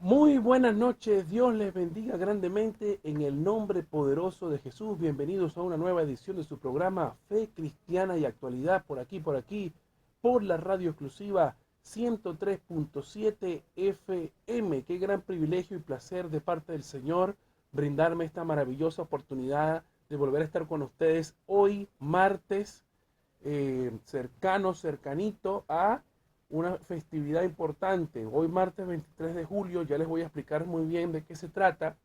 Muy buenas noches, Dios les bendiga grandemente en el nombre poderoso de Jesús. Bienvenidos a una nueva edición de su programa Fe Cristiana y Actualidad por la radio exclusiva 103.7 FM. Qué gran privilegio y placer de parte del Señor brindarme esta maravillosa oportunidad de volver a estar con ustedes hoy, martes, cercanito a una festividad importante. Hoy martes 23 de julio, ya les voy a explicar muy bien de qué se trata,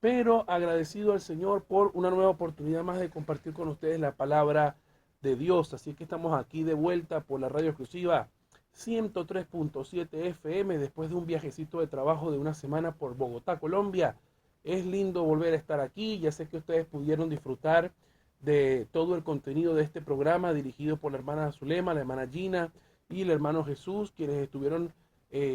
pero agradecido al Señor por una nueva oportunidad más de compartir con ustedes la palabra de Dios. Así que estamos aquí de vuelta por la radio exclusiva 103.7 FM después de un viajecito de trabajo de una semana por Bogotá, Colombia. Es lindo volver a estar aquí. Ya sé que ustedes pudieron disfrutar de todo el contenido de este programa dirigido por la hermana Zulema, la hermana Gina y el hermano Jesús, quienes estuvieron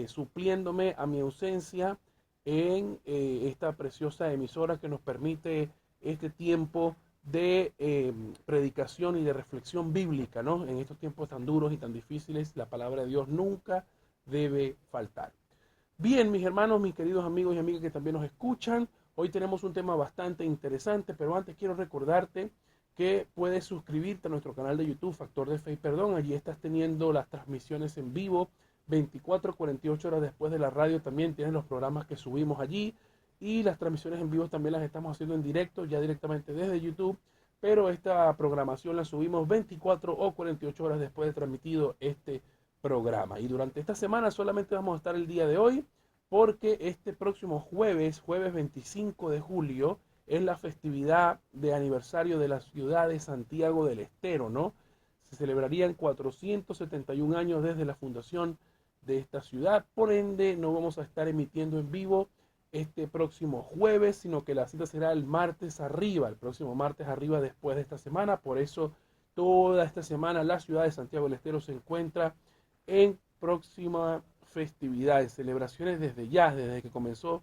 supliéndome a mi ausencia en esta preciosa emisora que nos permite este tiempo de predicación y de reflexión bíblica, ¿no? En estos tiempos tan duros y tan difíciles, la palabra de Dios nunca debe faltar. Bien, mis hermanos, mis queridos amigos y amigas que también nos escuchan, hoy tenemos un tema bastante interesante, pero antes quiero recordarte que puedes suscribirte a nuestro canal de YouTube, Factor de Fe y Perdón. Allí estás teniendo las transmisiones en vivo, 24, 48 horas después de la radio también tienes los programas que subimos allí. Y las transmisiones en vivo también las estamos haciendo en directo, ya directamente desde YouTube. Pero esta programación la subimos 24 o 48 horas después de transmitido este programa. Y durante esta semana solamente vamos a estar el día de hoy, porque este próximo jueves 25 de julio, es la festividad de aniversario de la ciudad de Santiago del Estero, ¿no? Se celebrarían 471 años desde la fundación de esta ciudad, por ende no vamos a estar emitiendo en vivo este próximo jueves, sino que la cita será el martes arriba, el próximo martes arriba después de esta semana. Por eso toda esta semana la ciudad de Santiago del Estero se encuentra en próxima festividades, celebraciones desde ya, desde que comenzó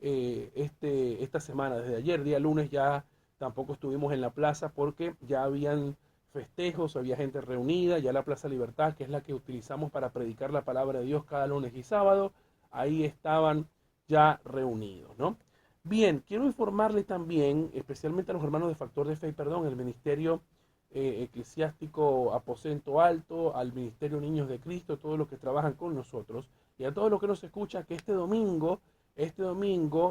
esta semana, desde ayer, día lunes, ya tampoco estuvimos en la plaza porque ya habían festejos, había gente reunida, ya la Plaza Libertad, que es la que utilizamos para predicar la palabra de Dios cada lunes y sábado, ahí estaban ya reunidos, ¿no? Bien, quiero informarles también, especialmente a los hermanos de Factor de Fe y Perdón, el Ministerio Eclesiástico Aposento Alto, al Ministerio Niños de Cristo, todos los que trabajan con nosotros, y a todos los que nos escuchan, que este domingo,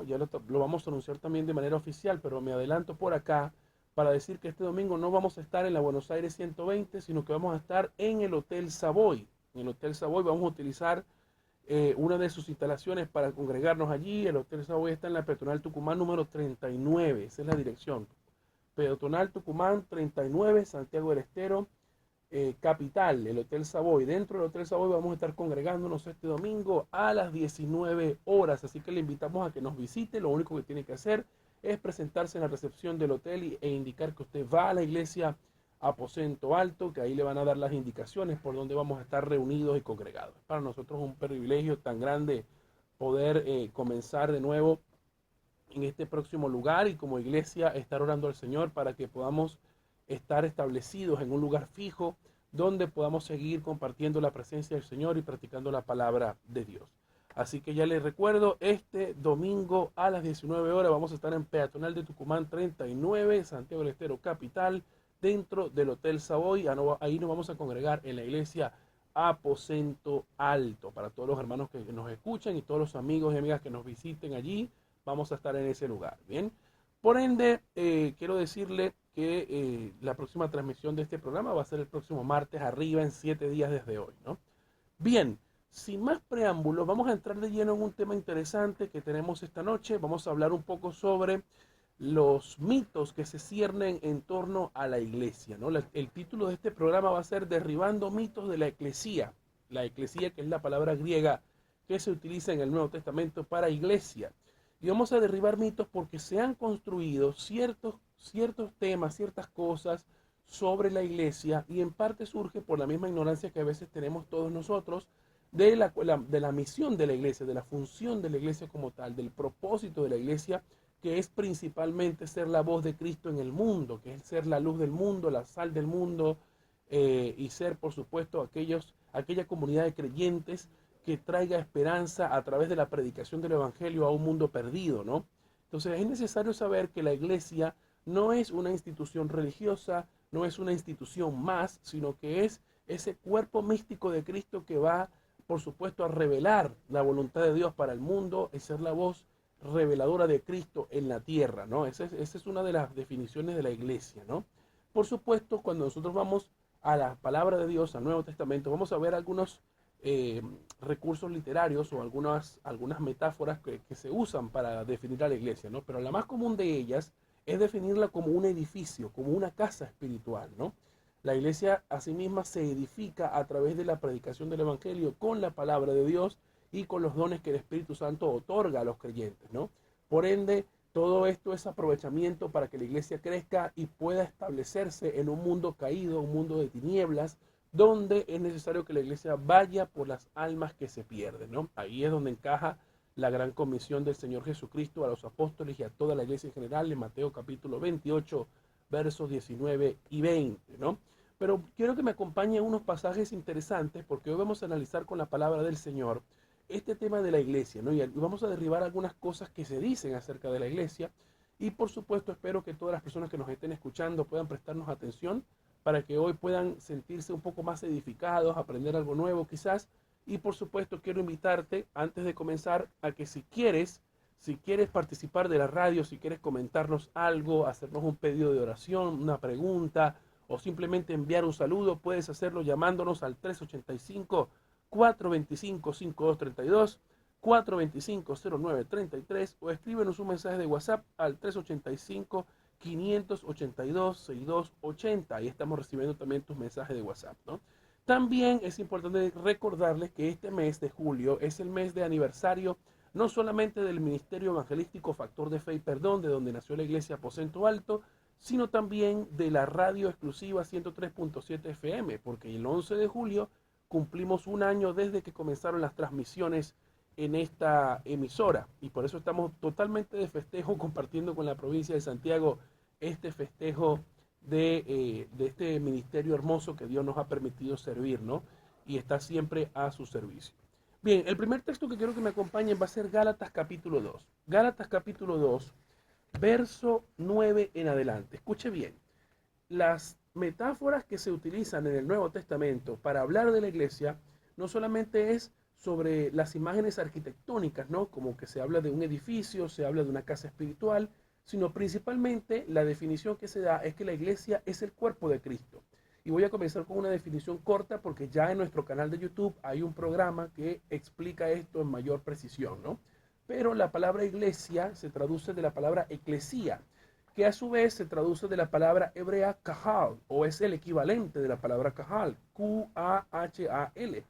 ya lo vamos a anunciar también de manera oficial, pero me adelanto por acá para decir que este domingo no vamos a estar en la Buenos Aires 120, sino que vamos a estar en el Hotel Savoy. En el Hotel Savoy vamos a utilizar una de sus instalaciones para congregarnos allí. El Hotel Savoy está en la Peatonal Tucumán número 39, esa es la dirección. Peatonal Tucumán 39, Santiago del Estero, capital, el Hotel Savoy. Dentro del Hotel Savoy vamos a estar congregándonos este domingo a las 19 horas, así que le invitamos a que nos visite. Lo único que tiene que hacer es presentarse en la recepción del hotel e indicar que usted va a la iglesia Aposento Alto, que ahí le van a dar las indicaciones por donde vamos a estar reunidos y congregados. Para nosotros es un privilegio tan grande poder comenzar de nuevo en este próximo lugar y como iglesia estar orando al Señor para que podamos estar establecidos en un lugar fijo donde podamos seguir compartiendo la presencia del Señor y practicando la palabra de Dios. Así que ya les recuerdo, este domingo a las 19 horas vamos a estar en Peatonal de Tucumán 39, Santiago del Estero, capital, dentro del Hotel Savoy. Ahí nos vamos a congregar en la iglesia Aposento Alto. Para todos los hermanos que nos escuchan y todos los amigos y amigas que nos visiten allí, vamos a estar en ese lugar. Bien, por ende, quiero decirle que la próxima transmisión de este programa va a ser el próximo martes arriba en 7 días desde hoy, ¿no? Bien, sin más preámbulos, vamos a entrar de lleno en un tema interesante que tenemos esta noche. Vamos a hablar un poco sobre los mitos que se ciernen en torno a la iglesia, ¿no? El título de este programa va a ser Derribando mitos de la eclesía. La eclesía, que es la palabra griega que se utiliza en el Nuevo Testamento para iglesia. Y vamos a derribar mitos porque se han construido ciertos temas, ciertas cosas sobre la iglesia, y en parte surge por la misma ignorancia que a veces tenemos todos nosotros de la misión de la iglesia, de la función de la iglesia como tal, del propósito de la iglesia, que es principalmente ser la voz de Cristo en el mundo, que es ser la luz del mundo, la sal del mundo, y ser, por supuesto, aquella comunidad de creyentes que traiga esperanza a través de la predicación del Evangelio a un mundo perdido, ¿no? Entonces es necesario saber que la iglesia no es una institución religiosa, no es una institución más, sino que es ese cuerpo místico de Cristo que va, por supuesto, a revelar la voluntad de Dios para el mundo y ser la voz reveladora de Cristo en la tierra, ¿no? Esa es una de las definiciones de la iglesia, ¿no? Por supuesto, cuando nosotros vamos a la palabra de Dios, al Nuevo Testamento, vamos a ver algunos eh, recursos literarios o algunas metáforas que se usan para definir a la iglesia, ¿no? Pero la más común de ellas es definirla como un edificio, como una casa espiritual, ¿no? La iglesia asimisma se edifica a través de la predicación del Evangelio con la palabra de Dios y con los dones que el Espíritu Santo otorga a los creyentes, ¿no? Por ende, todo esto es aprovechamiento para que la iglesia crezca y pueda establecerse en un mundo caído, un mundo de tinieblas, donde es necesario que la iglesia vaya por las almas que se pierden, ¿no? Ahí es donde encaja la gran comisión del Señor Jesucristo a los apóstoles y a toda la iglesia en general en Mateo capítulo 28, versos 19 y 20, ¿no? Pero quiero que me acompañen unos pasajes interesantes porque hoy vamos a analizar con la palabra del Señor este tema de la iglesia, ¿no? Y vamos a derribar algunas cosas que se dicen acerca de la iglesia y por supuesto espero que todas las personas que nos estén escuchando puedan prestarnos atención para que hoy puedan sentirse un poco más edificados, aprender algo nuevo quizás. Y por supuesto quiero invitarte antes de comenzar a que si quieres participar de la radio, si quieres comentarnos algo, hacernos un pedido de oración, una pregunta o simplemente enviar un saludo, puedes hacerlo llamándonos al 385-425-5232, 425-0933 o escríbenos un mensaje de WhatsApp al 385 582 6280. Ahí estamos recibiendo también tus mensajes de WhatsApp, ¿no? También es importante recordarles que este mes de julio es el mes de aniversario no solamente del Ministerio Evangelístico Factor de Fe y Perdón, de donde nació la Iglesia Aposento Alto, sino también de la radio exclusiva 103.7 FM, porque el 11 de julio cumplimos un año desde que comenzaron las transmisiones en esta emisora y por eso estamos totalmente de festejo compartiendo con la provincia de Santiago este festejo de este ministerio hermoso que Dios nos ha permitido servir, ¿no? Y está siempre a su servicio. Bien, el primer texto que quiero que me acompañen va a ser Gálatas capítulo 2. Gálatas capítulo 2, verso 9 en adelante. Escuche bien, las metáforas que se utilizan en el Nuevo Testamento para hablar de la iglesia no solamente es sobre las imágenes arquitectónicas, ¿no? Como que se habla de un edificio, se habla de una casa espiritual, sino principalmente la definición que se da es que la iglesia es el cuerpo de Cristo. Y voy a comenzar con una definición corta porque ya en nuestro canal de YouTube hay un programa que explica esto en mayor precisión, ¿no? Pero la palabra iglesia se traduce de la palabra eclesía, que a su vez se traduce de la palabra hebrea kahal, o es el equivalente de la palabra kahal, Q-A-H-A-L.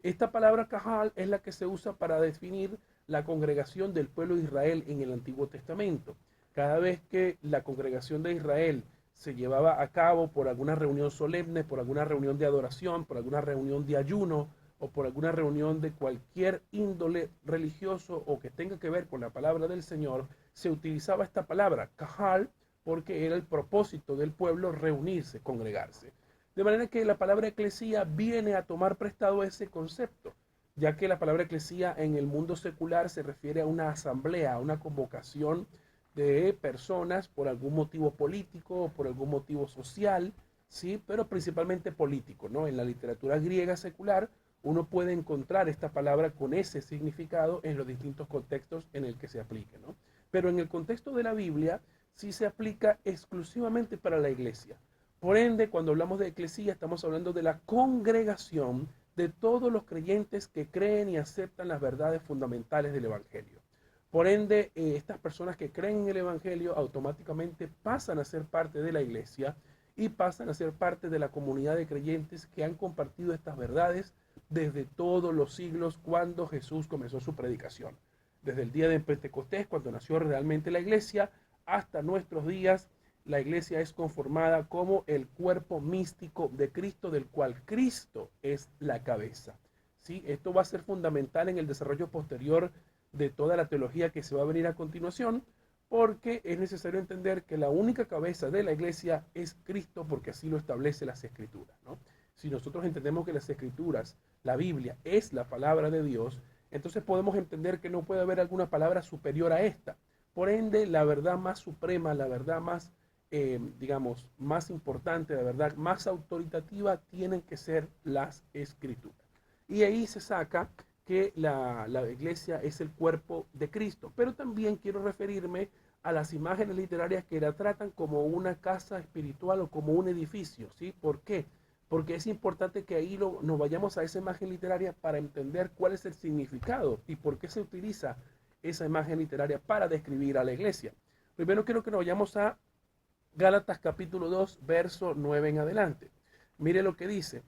Esta palabra kahal es la que se usa para definir la congregación del pueblo de Israel en el Antiguo Testamento. Cada vez que la congregación de Israel se llevaba a cabo por alguna reunión solemne, por alguna reunión de adoración, por alguna reunión de ayuno o por alguna reunión de cualquier índole religioso o que tenga que ver con la palabra del Señor, se utilizaba esta palabra, kahal, porque era el propósito del pueblo reunirse, congregarse. De manera que la palabra eclesía viene a tomar prestado ese concepto, ya que la palabra eclesía en el mundo secular se refiere a una asamblea, a una convocación de personas por algún motivo político o por algún motivo social, ¿sí? Pero principalmente político, ¿no? En la literatura griega secular uno puede encontrar esta palabra con ese significado en los distintos contextos en el que se aplique, ¿no? Pero en el contexto de la Biblia sí se aplica exclusivamente para la iglesia. Por ende, cuando hablamos de eclesía, estamos hablando de la congregación de todos los creyentes que creen y aceptan las verdades fundamentales del Evangelio. Por ende, estas personas que creen en el Evangelio automáticamente pasan a ser parte de la iglesia y pasan a ser parte de la comunidad de creyentes que han compartido estas verdades desde todos los siglos cuando Jesús comenzó su predicación. Desde el día de Pentecostés, cuando nació realmente la iglesia, hasta nuestros días, la iglesia es conformada como el cuerpo místico de Cristo, del cual Cristo es la cabeza. ¿Sí? Esto va a ser fundamental en el desarrollo posterior de toda la teología que se va a venir a continuación, porque es necesario entender que la única cabeza de la iglesia es Cristo, porque así lo establece las Escrituras, ¿no? si nosotros entendemos que las escrituras, la Biblia, es la palabra de Dios, entonces podemos entender que no puede haber alguna palabra superior a esta. Por ende, la verdad más suprema, la verdad más, digamos, más importante, la verdad más autoritativa, tienen que ser las escrituras. Y ahí se saca que la iglesia es el cuerpo de Cristo. Pero también quiero referirme a las imágenes literarias que la tratan como una casa espiritual o como un edificio, ¿sí? ¿Por qué? Porque es importante que ahí nos vayamos a esa imagen literaria para entender cuál es el significado y por qué se utiliza esa imagen literaria para describir a la iglesia. Primero quiero que nos vayamos a Gálatas capítulo 2, verso 9 en adelante. Mire lo que dice.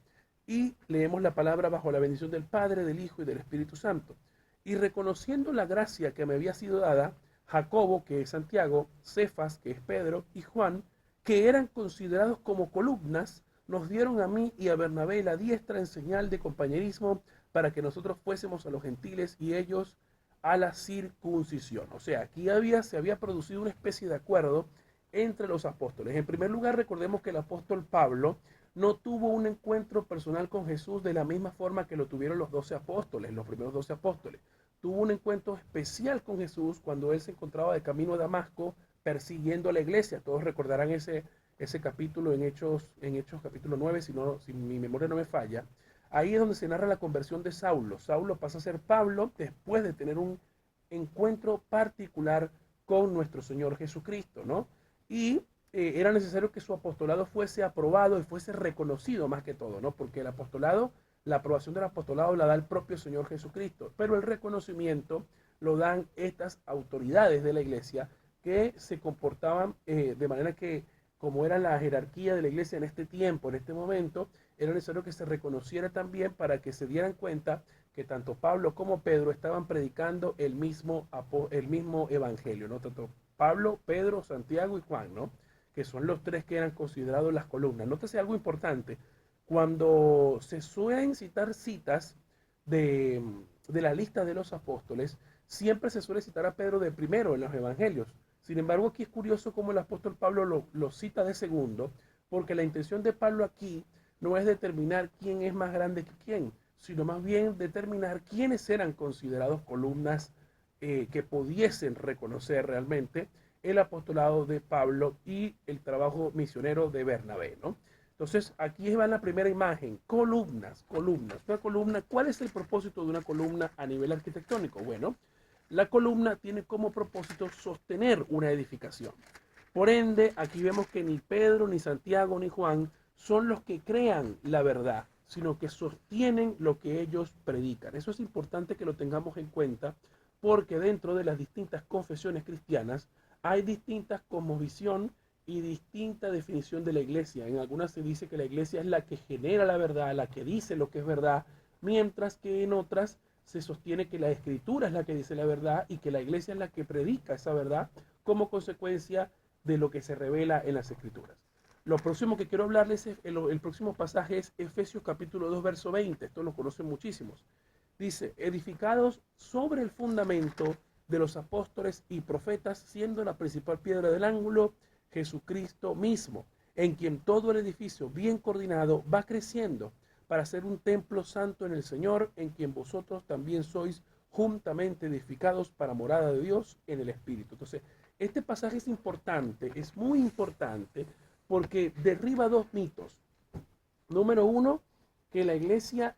Y leemos la palabra bajo la bendición del Padre, del Hijo y del Espíritu Santo. Y reconociendo la gracia que me había sido dada, Jacobo, que es Santiago, Cefas, que es Pedro, y Juan, que eran considerados como columnas, nos dieron a mí y a Bernabé la diestra en señal de compañerismo para que nosotros fuésemos a los gentiles y ellos a la circuncisión. O sea, aquí se había producido una especie de acuerdo entre los apóstoles. En primer lugar, recordemos que el apóstol Pablo no tuvo un encuentro personal con Jesús de la misma forma que lo tuvieron los 12 apóstoles, los primeros 12 apóstoles. Tuvo un encuentro especial con Jesús cuando él se encontraba de camino a Damasco persiguiendo a la iglesia. Todos recordarán ese capítulo en Hechos capítulo 9, si mi memoria no me falla. Ahí es donde se narra la conversión de Saulo. Saulo pasa a ser Pablo después de tener un encuentro particular con nuestro Señor Jesucristo, ¿no? Y era necesario que su apostolado fuese aprobado y fuese reconocido más que todo, ¿no? Porque el apostolado, la aprobación del apostolado la da el propio Señor Jesucristo, pero el reconocimiento lo dan estas autoridades de la iglesia que se comportaban de manera que, como era la jerarquía de la iglesia en este tiempo, en este momento, era necesario que se reconociera también para que se dieran cuenta que tanto Pablo como Pedro estaban predicando el mismo evangelio, ¿no? Tanto Pablo, Pedro, Santiago y Juan, ¿no? Que son los tres que eran considerados las columnas. Nótese algo importante. Cuando se suelen citar citas de, de la lista de los apóstoles, siempre se suele citar a Pedro de primero en los evangelios. Sin embargo, aquí es curioso cómo el apóstol Pablo lo cita de segundo, porque la intención de Pablo aquí no es determinar quién es más grande que quién, sino más bien determinar quiénes eran considerados columnas que pudiesen reconocer realmente el apostolado de Pablo y el trabajo misionero de Bernabé, ¿no? Entonces, aquí va la primera imagen, columnas. Una columna, ¿cuál es el propósito de una columna a nivel arquitectónico? Bueno, la columna tiene como propósito sostener una edificación. Por ende, aquí vemos que ni Pedro, ni Santiago, ni Juan son los que crean la verdad, sino que sostienen lo que ellos predican. Eso es importante que lo tengamos en cuenta, porque dentro de las distintas confesiones cristianas hay distintas cosmovisión y distinta definición de la iglesia. En algunas se dice que la iglesia es la que genera la verdad, la que dice lo que es verdad, mientras que en otras se sostiene que la escritura es la que dice la verdad y que la iglesia es la que predica esa verdad como consecuencia de lo que se revela en las escrituras. Lo próximo que quiero hablarles, el próximo pasaje es Efesios capítulo 2, verso 20. Esto lo conocen muchísimos. Dice, edificados sobre el fundamento de los apóstoles y profetas, siendo la principal piedra del ángulo Jesucristo mismo, en quien todo el edificio bien coordinado va creciendo para ser un templo santo en el Señor, en quien vosotros también sois juntamente edificados para morada de Dios en el Espíritu. Entonces, este pasaje es importante, es muy importante, porque derriba dos mitos. Número uno, que la iglesia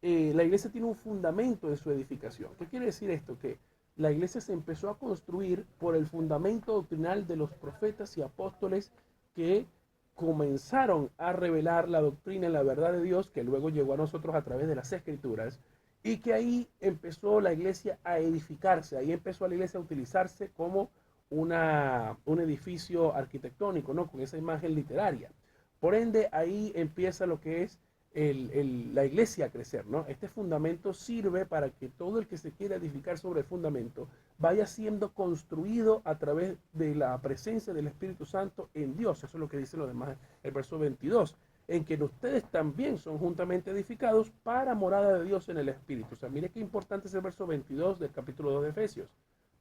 tiene un fundamento de su edificación. ¿Qué quiere decir esto? Que la iglesia se empezó a construir por el fundamento doctrinal de los profetas y apóstoles que comenzaron a revelar la doctrina y la verdad de Dios, que luego llegó a nosotros a través de las escrituras, y que ahí empezó la iglesia a edificarse, ahí empezó la iglesia a utilizarse como un edificio arquitectónico, ¿no? Con esa imagen literaria. Por ende, ahí empieza lo que es la iglesia a crecer, ¿no? Este fundamento sirve para que todo el que se quiera edificar sobre el fundamento vaya siendo construido a través de la presencia del Espíritu Santo en Dios. Eso es lo que dice lo demás, el verso 22, en que ustedes también son juntamente edificados para morada de Dios en el Espíritu. O sea, mire qué importante es el verso 22 del capítulo 2 de Efesios.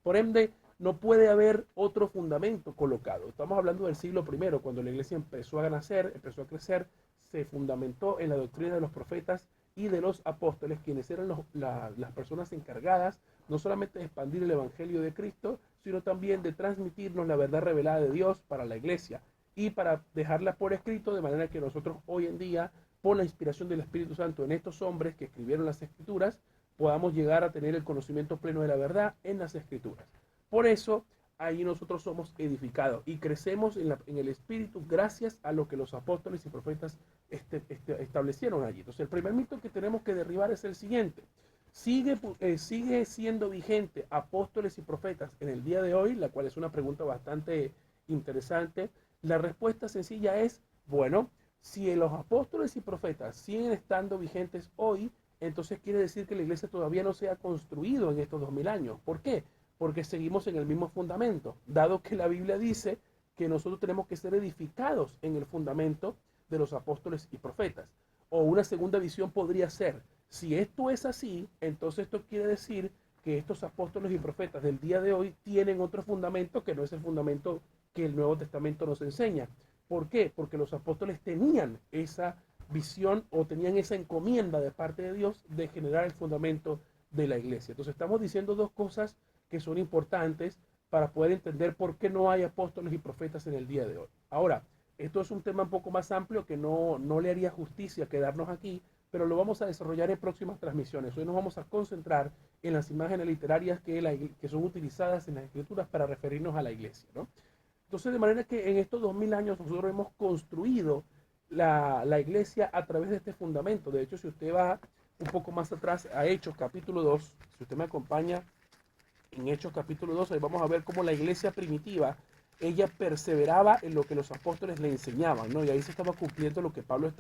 Por ende, no puede haber otro fundamento colocado. Estamos hablando del siglo I, cuando la iglesia empezó a nacer, empezó a crecer. se fundamentó en la doctrina de los profetas y de los apóstoles, quienes eran las personas encargadas no solamente de expandir el Evangelio de Cristo, sino también de transmitirnos la verdad revelada de Dios para la iglesia y para dejarla por escrito, de manera que nosotros hoy en día, por la inspiración del Espíritu Santo en estos hombres que escribieron las Escrituras, podamos llegar a tener el conocimiento pleno de la verdad en las Escrituras. Por eso, ahí nosotros somos edificados y crecemos en el Espíritu gracias a lo que los apóstoles y profetas establecieron allí. Entonces, el primer mito que tenemos que derribar es el siguiente. Sigue siendo vigente apóstoles y profetas en el día de hoy, la cual es una pregunta bastante interesante. La respuesta sencilla es, bueno, si los apóstoles y profetas siguen estando vigentes hoy, entonces quiere decir que la iglesia todavía no se ha construido en estos 2000 años. ¿Por qué? Porque seguimos en el mismo fundamento, dado que la Biblia dice que nosotros tenemos que ser edificados en el fundamento de los apóstoles y profetas. O una segunda visión podría ser, si esto es así, entonces esto quiere decir que estos apóstoles y profetas del día de hoy tienen otro fundamento que no es el fundamento que el Nuevo Testamento nos enseña. ¿Por qué? Porque los apóstoles tenían esa visión o tenían esa encomienda de parte de Dios de generar el fundamento de la iglesia. Entonces estamos diciendo dos cosas que son importantes para poder entender por qué no hay apóstoles y profetas en el día de hoy. Ahora, esto es un tema un poco más amplio que no le haría justicia quedarnos aquí, pero lo vamos a desarrollar en próximas transmisiones. Hoy nos vamos a concentrar en las imágenes literarias que son utilizadas en las escrituras para referirnos a la iglesia, ¿no? Entonces, de manera que en estos 2000 años nosotros hemos construido la iglesia a través de este fundamento. De hecho, si usted va un poco más atrás a Hechos capítulo 2, si usted me acompaña en Hechos capítulo 2, ahí vamos a ver cómo la iglesia primitiva, ella perseveraba en lo que los apóstoles le enseñaban, ¿no? Y ahí se estaba cumpliendo lo que Pablo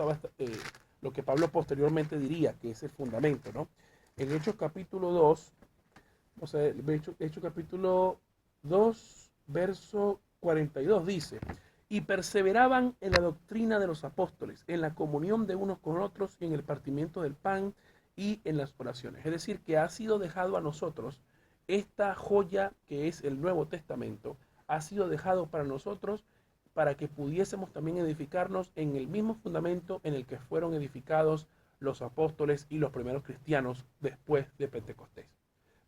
posteriormente diría, que es el fundamento, ¿no? En Hechos capítulo 2, o sea, Hechos capítulo 2, verso 42 dice, y perseveraban en la doctrina de los apóstoles, en la comunión de unos con otros, en el partimiento del pan y en las oraciones. Es decir, que ha sido dejado a nosotros esta joya que es el Nuevo Testamento, ha sido dejado para nosotros para que pudiésemos también edificarnos en el mismo fundamento en el que fueron edificados los apóstoles y los primeros cristianos después de Pentecostés.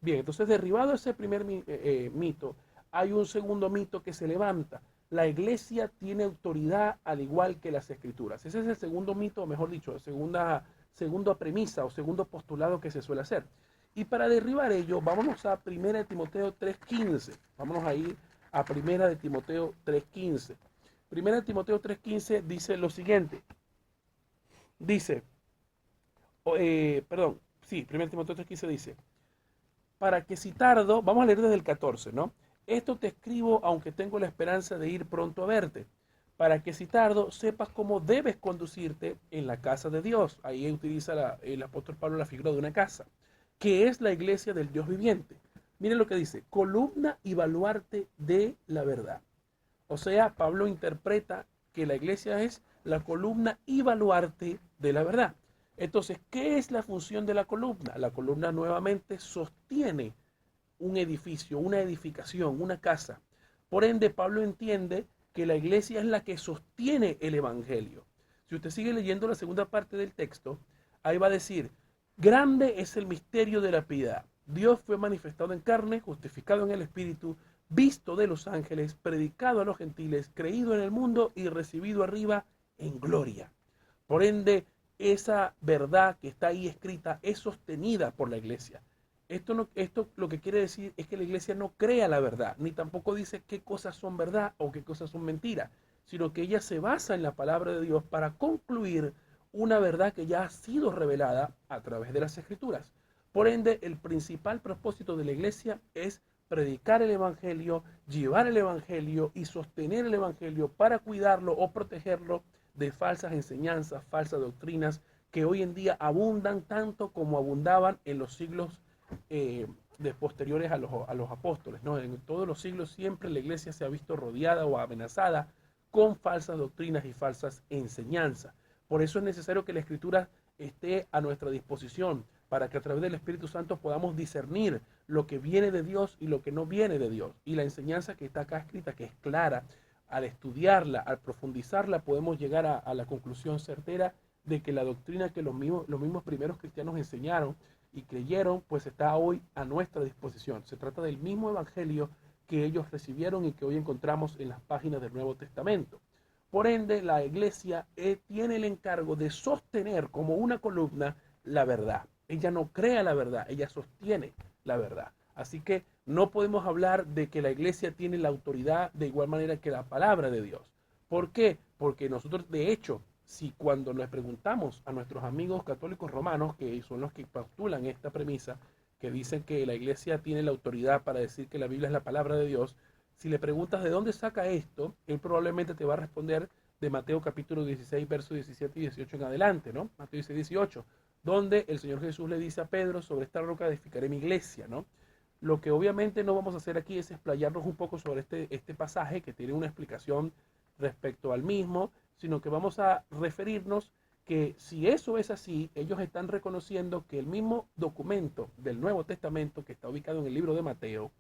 Bien, entonces derribado ese primer mito, hay un segundo mito que se levanta. La iglesia tiene autoridad al igual que las escrituras. Ese es el segundo mito, o mejor dicho, segunda premisa o segundo postulado que se suele hacer. Y para derribar ello, vámonos a 1 Timoteo 3.15. Vámonos a ir a 1 Timoteo 3.15. 1 Timoteo 3.15 dice lo siguiente. Dice, 1 Timoteo 3.15 dice, para que si tardo, vamos a leer desde el 14, ¿no? Esto te escribo aunque tengo la esperanza de ir pronto a verte, para que si tardo sepas cómo debes conducirte en la casa de Dios. Ahí utiliza el apóstol Pablo la figura de una casa, que es la iglesia del Dios viviente. Miren lo que dice, columna y baluarte de la verdad. O sea, Pablo interpreta que la iglesia es la columna y baluarte de la verdad. Entonces, ¿qué es la función de la columna? La columna nuevamente sostiene un edificio, una edificación, una casa. Por ende, Pablo entiende que la iglesia es la que sostiene el evangelio. Si usted sigue leyendo la segunda parte del texto, ahí va a decir, grande es el misterio de la piedad. Dios fue manifestado en carne, justificado en el Espíritu, visto de los ángeles, predicado a los gentiles, creído en el mundo y recibido arriba en gloria. Por ende, esa verdad que está ahí escrita es sostenida por la iglesia. Esto lo que quiere decir es que la iglesia no crea la verdad, ni tampoco dice qué cosas son verdad o qué cosas son mentira, sino que ella se basa en la palabra de Dios para concluir una verdad que ya ha sido revelada a través de las Escrituras. Por ende, el principal propósito de la iglesia es predicar el evangelio, llevar el evangelio y sostener el evangelio para cuidarlo o protegerlo de falsas enseñanzas, falsas doctrinas que hoy en día abundan tanto como abundaban en los siglos posteriores a los apóstoles, ¿no? En todos los siglos siempre la iglesia se ha visto rodeada o amenazada con falsas doctrinas y falsas enseñanzas. Por eso es necesario que la escritura esté a nuestra disposición para que a través del Espíritu Santo podamos discernir lo que viene de Dios y lo que no viene de Dios. Y la enseñanza que está acá escrita, que es clara, al estudiarla, al profundizarla, podemos llegar a la conclusión certera de que la doctrina que los mismos primeros cristianos enseñaron y creyeron, pues está hoy a nuestra disposición. Se trata del mismo evangelio que ellos recibieron y que hoy encontramos en las páginas del Nuevo Testamento. Por ende, la iglesia tiene el encargo de sostener como una columna la verdad. Ella no crea la verdad, ella sostiene la verdad. Así que no podemos hablar de que la iglesia tiene la autoridad de igual manera que la palabra de Dios. ¿Por qué? Porque nosotros, de hecho, si cuando les preguntamos a nuestros amigos católicos romanos, que son los que postulan esta premisa, que dicen que la iglesia tiene la autoridad para decir que la Biblia es la palabra de Dios, si le preguntas de dónde saca esto, él probablemente te va a responder de Mateo capítulo 16, versos 17 y 18 en adelante, ¿no? Mateo 16, 18, donde el Señor Jesús le dice a Pedro, sobre esta roca edificaré mi iglesia, ¿no? Lo que obviamente no vamos a hacer aquí es explayarnos un poco sobre este pasaje que tiene una explicación respecto al mismo, sino que vamos a referirnos que si eso es así, ellos están reconociendo que el mismo documento del Nuevo Testamento que está ubicado en el libro de Mateo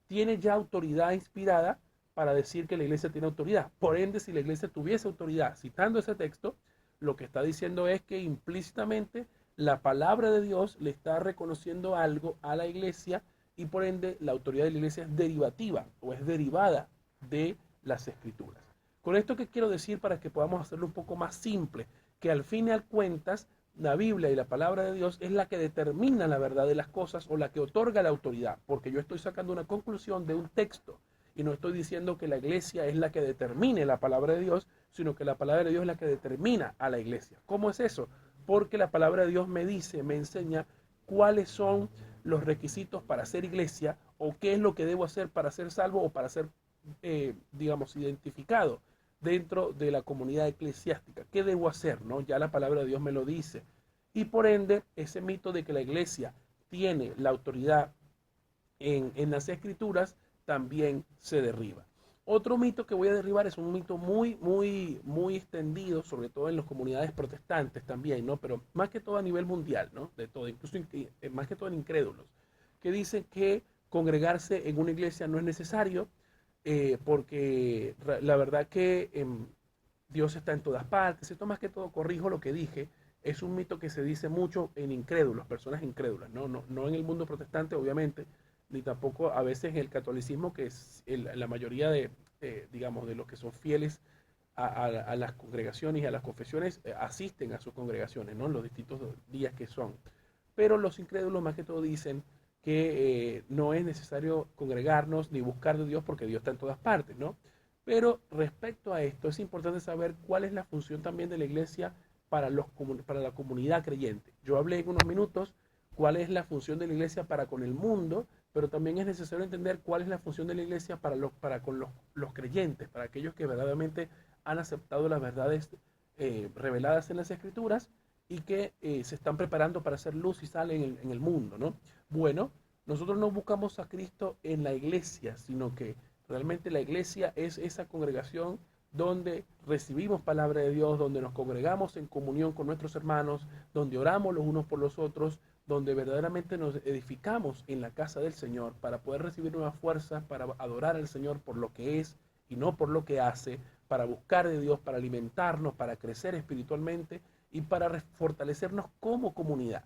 tiene ya autoridad inspirada para decir que la iglesia tiene autoridad. Por ende, si la iglesia tuviese autoridad citando ese texto, lo que está diciendo es que implícitamente la palabra de Dios le está reconociendo algo a la iglesia y por ende la autoridad de la iglesia es derivativa o es derivada de las escrituras. Con esto que quiero decir para que podamos hacerlo un poco más simple, que al fin y al cuentas la Biblia y la palabra de Dios es la que determina la verdad de las cosas o la que otorga la autoridad, porque yo estoy sacando una conclusión de un texto y no estoy diciendo que la iglesia es la que determine la palabra de Dios, sino que la palabra de Dios es la que determina a la iglesia. ¿Cómo es eso? Porque la palabra de Dios me dice, me enseña cuáles son los requisitos para ser iglesia o qué es lo que debo hacer para ser salvo o para ser, digamos, identificado dentro de la comunidad eclesiástica. ¿Qué debo hacer? ¿No? Ya la palabra de Dios me lo dice. Y por ende, ese mito de que la iglesia tiene la autoridad en las escrituras también se derriba. Otro mito que voy a derribar es un mito muy extendido, sobre todo en las comunidades protestantes también, ¿no? Pero más que todo a nivel mundial, ¿no? De todo, incluso más que todo en incrédulos, que dicen que congregarse en una iglesia no es necesario, porque la verdad que Dios está en todas partes. Esto más que todo, corrijo lo que dije, es un mito que se dice mucho en incrédulos, personas incrédulas, no en el mundo protestante, obviamente, ni tampoco a veces en el catolicismo, que es la mayoría digamos, de los que son fieles a las congregaciones y a las confesiones, asisten a sus congregaciones, ¿no? En los distintos días que son. Pero los incrédulos más que todo dicen que no es necesario congregarnos ni buscar de Dios porque Dios está en todas partes, ¿no? Pero respecto a esto, es importante saber cuál es la función también de la iglesia para la comunidad creyente. Yo hablé en unos minutos cuál es la función de la iglesia para con el mundo, pero también es necesario entender cuál es la función de la iglesia para con los creyentes, para aquellos que verdaderamente han aceptado las verdades reveladas en las escrituras y que se están preparando para hacer luz y sal en el mundo, ¿no? Bueno, nosotros no buscamos a Cristo en la iglesia, sino que realmente la iglesia es esa congregación donde recibimos palabra de Dios, donde nos congregamos en comunión con nuestros hermanos, donde oramos los unos por los otros, donde verdaderamente nos edificamos en la casa del Señor para poder recibir nuevas fuerzas, para adorar al Señor por lo que es y no por lo que hace, para buscar de Dios, para alimentarnos, para crecer espiritualmente y para fortalecernos como comunidad.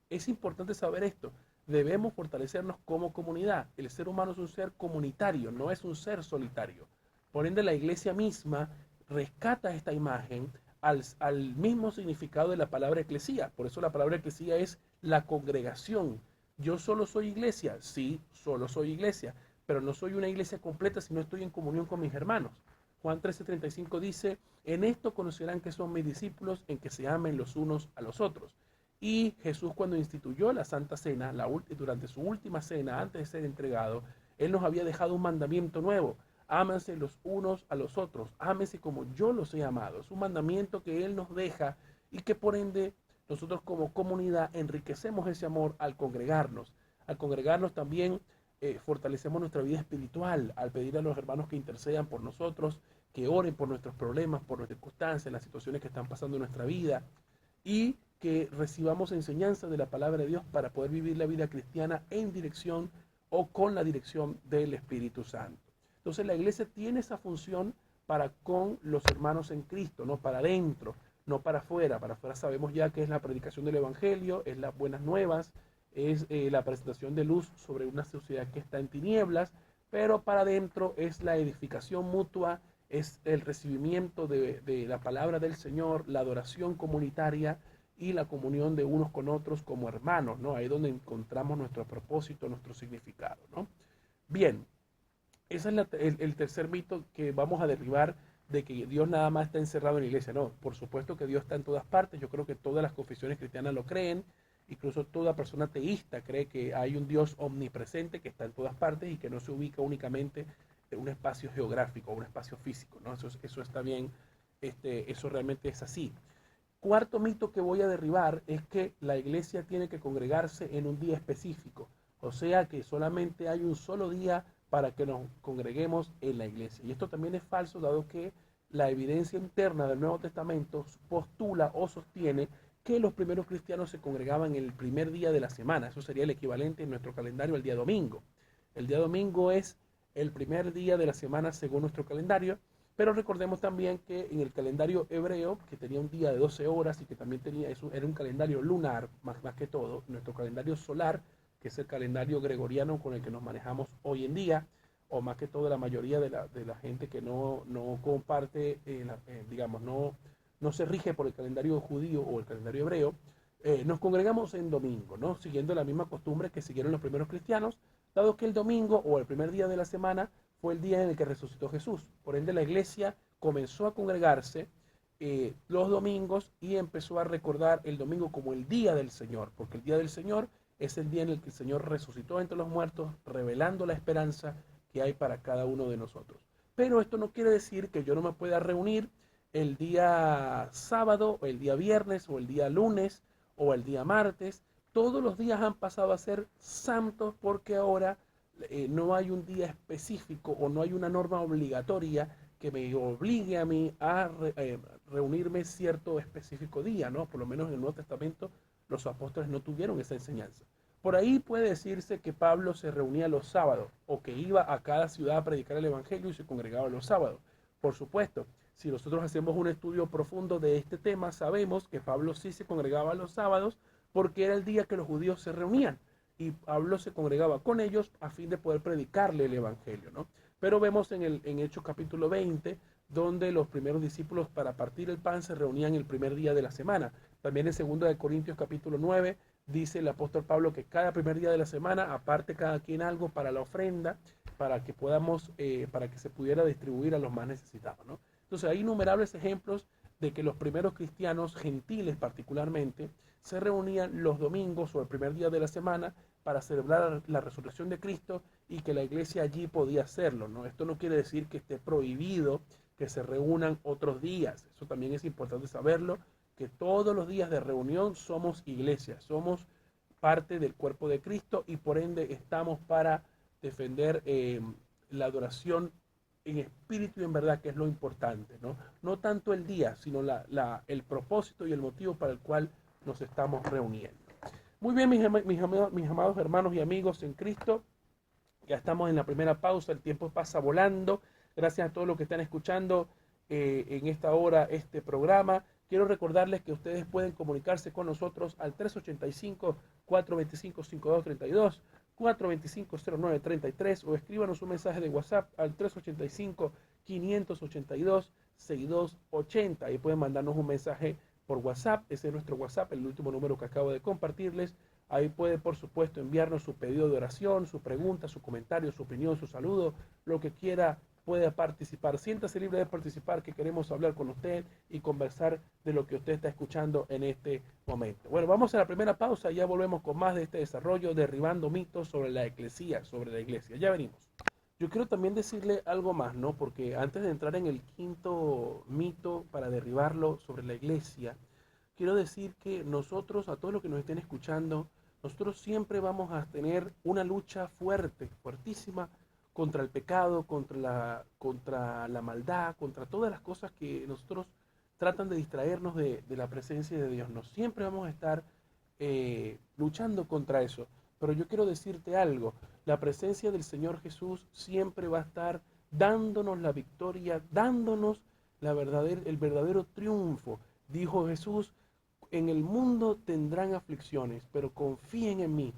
Es importante saber esto. Debemos fortalecernos como comunidad. El ser humano es un ser comunitario, no es un ser solitario. Por ende, la iglesia misma rescata esta imagen al mismo significado de la palabra eclesía. Por eso la palabra eclesía es la congregación. Yo solo soy iglesia, sí, solo soy iglesia, pero no soy una iglesia completa si no estoy en comunión con mis hermanos. Juan 13:35 dice, en esto conocerán que son mis discípulos, en que se amen los unos a los otros. Y Jesús, cuando instituyó la Santa Cena, durante su última cena, antes de ser entregado, Él nos había dejado un mandamiento nuevo. Ámense los unos a los otros, ámense como yo los he amado. Es un mandamiento que Él nos deja y que por ende nosotros como comunidad enriquecemos ese amor al congregarnos. Al congregarnos también fortalecemos nuestra vida espiritual, al pedir a los hermanos que intercedan por nosotros, que oren por nuestros problemas, por nuestras circunstancias, las situaciones que están pasando en nuestra vida y que recibamos enseñanza de la palabra de Dios para poder vivir la vida cristiana en dirección o con la dirección del Espíritu Santo. Entonces la iglesia tiene esa función para con los hermanos en Cristo, no para adentro, no para afuera. Para afuera sabemos ya que es la predicación del Evangelio, es las buenas nuevas, es la presentación de luz sobre una sociedad que está en tinieblas, pero para adentro es la edificación mutua, es el recibimiento de la palabra del Señor, la adoración comunitaria y la comunión de unos con otros como hermanos, ¿no? Ahí es donde encontramos nuestro propósito, nuestro significado, ¿no? Bien, ese es el tercer mito que vamos a derribar, de que Dios nada más está encerrado en la iglesia. No, por supuesto que Dios está en todas partes. Yo creo que todas las confesiones cristianas lo creen. Incluso toda persona teísta cree que hay un Dios omnipresente que está en todas partes y que no se ubica únicamente en un espacio geográfico o un espacio físico, ¿no? Eso está bien, eso realmente es así. Cuarto mito que voy a derribar es que la iglesia tiene que congregarse en un día específico, o sea que solamente hay un solo día para que nos congreguemos en la iglesia. Y esto también es falso, dado que la evidencia interna del Nuevo Testamento postula o sostiene que los primeros cristianos se congregaban el primer día de la semana. Eso sería el equivalente en nuestro calendario al día domingo. El día domingo es el primer día de la semana según nuestro calendario, pero recordemos también que en el calendario hebreo, que tenía un día de 12 horas y que también tenía eso, era un calendario lunar, más que todo, nuestro calendario solar, que es el calendario gregoriano con el que nos manejamos hoy en día, o más que todo la mayoría de la gente que no comparte, digamos, no se rige por el calendario judío o el calendario hebreo, nos congregamos en domingo, ¿no? Siguiendo la misma costumbre que siguieron los primeros cristianos, dado que el domingo o el primer día de la semana fue el día en el que resucitó Jesús. Por ende, la iglesia comenzó a congregarse los domingos y empezó a recordar el domingo como el día del Señor, porque el día del Señor es el día en el que el Señor resucitó entre los muertos, revelando la esperanza que hay para cada uno de nosotros. Pero esto no quiere decir que yo no me pueda reunir el día sábado, o el día viernes, o el día lunes, o el día martes. Todos los días han pasado a ser santos porque ahora no hay un día específico o no hay una norma obligatoria que me obligue a mí a reunirme cierto específico día, ¿no? Por lo menos en el Nuevo Testamento los apóstoles no tuvieron esa enseñanza. Por ahí puede decirse que Pablo se reunía los sábados o que iba a cada ciudad a predicar el Evangelio y se congregaba los sábados. Por supuesto, si nosotros hacemos un estudio profundo de este tema, sabemos que Pablo sí se congregaba los sábados porque era el día que los judíos se reunían y Pablo se congregaba con ellos a fin de poder predicarle el Evangelio, ¿no? Pero vemos en Hechos capítulo 20, donde los primeros discípulos para partir el pan se reunían el primer día de la semana. También en 2 Corintios capítulo 9 dice el apóstol Pablo que cada primer día de la semana aparte cada quien algo para la ofrenda, para que podamos, para que se pudiera distribuir a los más necesitados, ¿no? Entonces hay innumerables ejemplos de que los primeros cristianos gentiles particularmente se reunían los domingos o el primer día de la semana para celebrar la resurrección de Cristo y que la iglesia allí podía hacerlo, ¿no? Esto no quiere decir que esté prohibido que se reúnan otros días. Eso también es importante saberlo, que todos los días de reunión somos iglesia, somos parte del cuerpo de Cristo y por ende estamos para defender la adoración en espíritu y en verdad, que es lo importante, ¿no? No tanto el día, sino el propósito y el motivo para el cual nos estamos reuniendo. Muy bien, mis amados hermanos y amigos en Cristo, ya estamos en la primera pausa, el tiempo pasa volando. Gracias a todos los que están escuchando en esta hora este programa. Quiero recordarles que ustedes pueden comunicarse con nosotros al 385-425-5232, 425-0933 o escríbanos un mensaje de WhatsApp al 385-582-6280. Ahí pueden mandarnos un mensaje por WhatsApp, ese es nuestro WhatsApp, el último número que acabo de compartirles. Ahí puede, por supuesto, enviarnos su pedido de oración, su pregunta, su comentario, su opinión, su saludo, lo que quiera, puede participar. Siéntase libre de participar, que queremos hablar con usted y conversar de lo que usted está escuchando en este momento. Bueno, vamos a la primera pausa y ya volvemos con más de este desarrollo, derribando mitos sobre la eclesía, sobre la iglesia. Ya venimos. Yo quiero también decirle algo más, ¿no? Porque antes de entrar en el quinto mito para derribarlo sobre la iglesia, quiero decir que nosotros, a todos los que nos estén escuchando, nosotros siempre vamos a tener una lucha fuerte, fuertísima, contra el pecado, contra la maldad, contra todas las cosas que nosotros tratan de distraernos de la presencia de Dios. No siempre vamos a estar luchando contra eso. Pero yo quiero decirte algo, la presencia del Señor Jesús siempre va a estar dándonos la victoria, dándonos el verdadero triunfo. Dijo Jesús, en el mundo tendrán aflicciones, pero confíen en mí,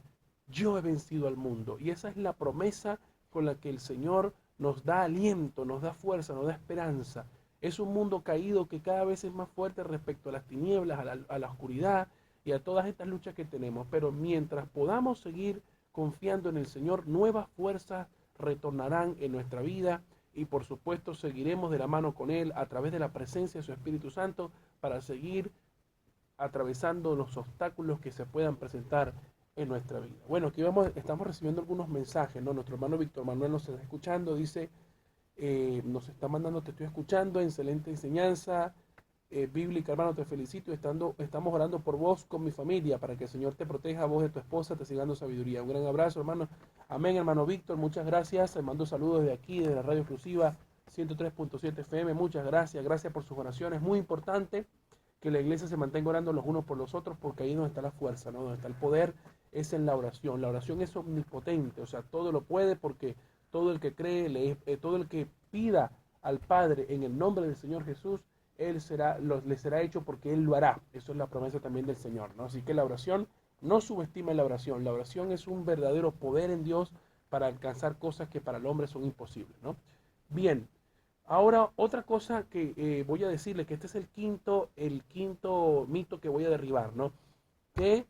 yo he vencido al mundo. Y esa es la promesa con la que el Señor nos da aliento, nos da fuerza, nos da esperanza. Es un mundo caído que cada vez es más fuerte respecto a las tinieblas, a la oscuridad y a todas estas luchas que tenemos. Pero mientras podamos seguir confiando en el Señor, nuevas fuerzas retornarán en nuestra vida y por supuesto seguiremos de la mano con Él a través de la presencia de su Espíritu Santo para seguir atravesando los obstáculos que se puedan presentar en nuestra vida. Bueno, aquí estamos recibiendo algunos mensajes, ¿no? Nuestro hermano Víctor Manuel nos está escuchando, dice, nos está mandando, te estoy escuchando, excelente enseñanza bíblica, hermano, te felicito, estamos orando por vos con mi familia, para que el Señor te proteja a vos y a tu esposa, te siga dando sabiduría. Un gran abrazo, hermano. Amén, hermano Víctor, muchas gracias, te mando saludos desde aquí, desde la radio exclusiva 103.7 FM, muchas gracias, gracias por sus oraciones, muy importante que la iglesia se mantenga orando los unos por los otros, porque ahí es donde está la fuerza, ¿no? Donde está el poder es en la oración. La oración es omnipotente, o sea, todo lo puede porque todo el que cree, todo el que pida al Padre en el nombre del Señor Jesús, le será hecho porque Él lo hará. Eso es la promesa también del Señor, ¿no? Así que la oración, no subestime la oración. La oración es un verdadero poder en Dios para alcanzar cosas que para el hombre son imposibles, ¿no? Bien, ahora, otra cosa que voy a decirle, que este es el quinto mito que voy a derribar, ¿no? Que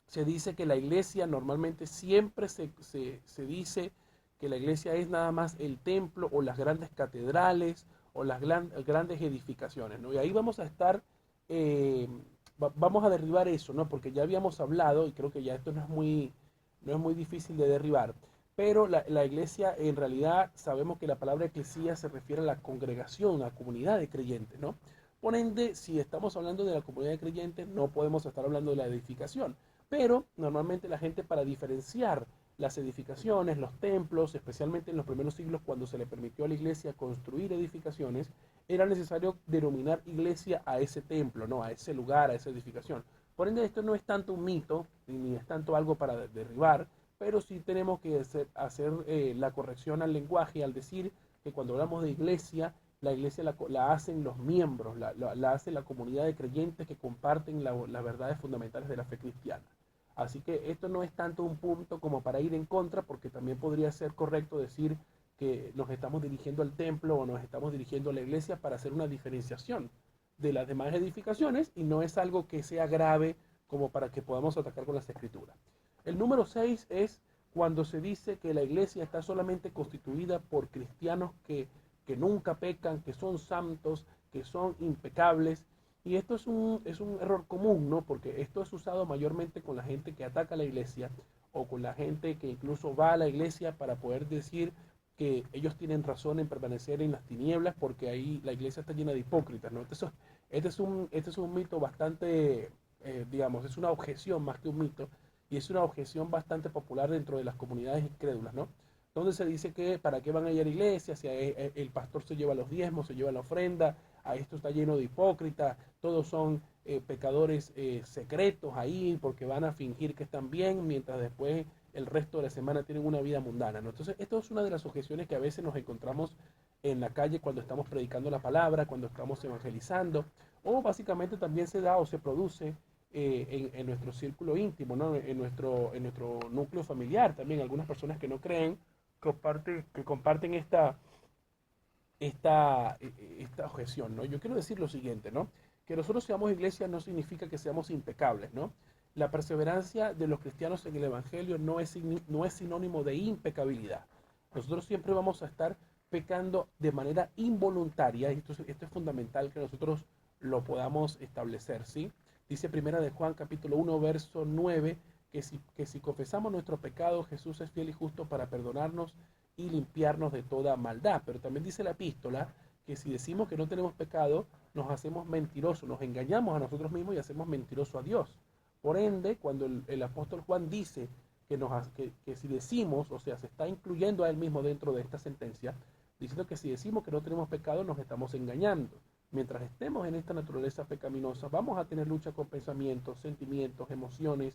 se dice que la iglesia normalmente siempre se dice que la iglesia es nada más el templo o las grandes catedrales o las grandes edificaciones, ¿no? Y ahí vamos a estar, eh, vamos a derribar eso, ¿no? Porque ya habíamos hablado, y creo que ya esto no es muy difícil de derribar, pero la iglesia en realidad sabemos que la palabra eclesía se refiere a la congregación, a la comunidad de creyentes, ¿no? Por ende, si estamos hablando de la comunidad de creyentes, no podemos estar hablando de la edificación. Pero normalmente la gente, para diferenciar las edificaciones, los templos, especialmente en los primeros siglos cuando se le permitió a la iglesia construir edificaciones, era necesario denominar iglesia a ese templo, ¿no? A ese lugar, a esa edificación. Por ende, esto no es tanto un mito, ni es tanto algo para derribar, pero sí tenemos que hacer la corrección al lenguaje al decir que cuando hablamos de iglesia, la iglesia la hacen los miembros, la hace la comunidad de creyentes que comparten las verdades fundamentales de la fe cristiana. Así que esto no es tanto un punto como para ir en contra, porque también podría ser correcto decir que nos estamos dirigiendo al templo o nos estamos dirigiendo a la iglesia para hacer una diferenciación de las demás edificaciones y no es algo que sea grave como para que podamos atacar con las escrituras. El número 6 es cuando se dice que la iglesia está solamente constituida por cristianos que nunca pecan, que son santos, que son impecables. Y esto es un error común, ¿no? Porque esto es usado mayormente con la gente que ataca a la iglesia o con la gente que incluso va a la iglesia para poder decir que ellos tienen razón en permanecer en las tinieblas porque ahí la iglesia está llena de hipócritas, ¿no? Este es un mito bastante, digamos, es una objeción más que un mito y es una objeción bastante popular dentro de las comunidades incrédulas, ¿no? Donde se dice que para qué van a ir a la iglesia, si el pastor se lleva los diezmos, se lleva la ofrenda, a esto está lleno de hipócritas, todos son pecadores secretos ahí porque van a fingir que están bien, mientras después el resto de la semana tienen una vida mundana, ¿no? Entonces, esto es una de las objeciones que a veces nos encontramos en la calle cuando estamos predicando la palabra, cuando estamos evangelizando, o básicamente también se da o se produce en nuestro círculo íntimo, ¿no? En nuestro núcleo familiar también, algunas personas que no creen que comparten esta objeción, ¿no? Yo quiero decir lo siguiente, ¿no? Que nosotros seamos iglesia no significa que seamos impecables, ¿no? La perseverancia de los cristianos en el Evangelio no es sinónimo de impecabilidad. Nosotros siempre vamos a estar pecando de manera involuntaria, y esto es fundamental que nosotros lo podamos establecer, ¿sí? Dice Primera de Juan capítulo 1, verso 9, que si confesamos nuestros pecados, Jesús es fiel y justo para perdonarnos y limpiarnos de toda maldad. Pero también dice la epístola que si decimos que no tenemos pecado, nos hacemos mentirosos, nos engañamos a nosotros mismos y hacemos mentiroso a Dios. Por ende, cuando el apóstol Juan dice que si decimos, o sea, se está incluyendo a él mismo dentro de esta sentencia, diciendo que si decimos que no tenemos pecado, nos estamos engañando. Mientras estemos en esta naturaleza pecaminosa, vamos a tener lucha con pensamientos, sentimientos, emociones,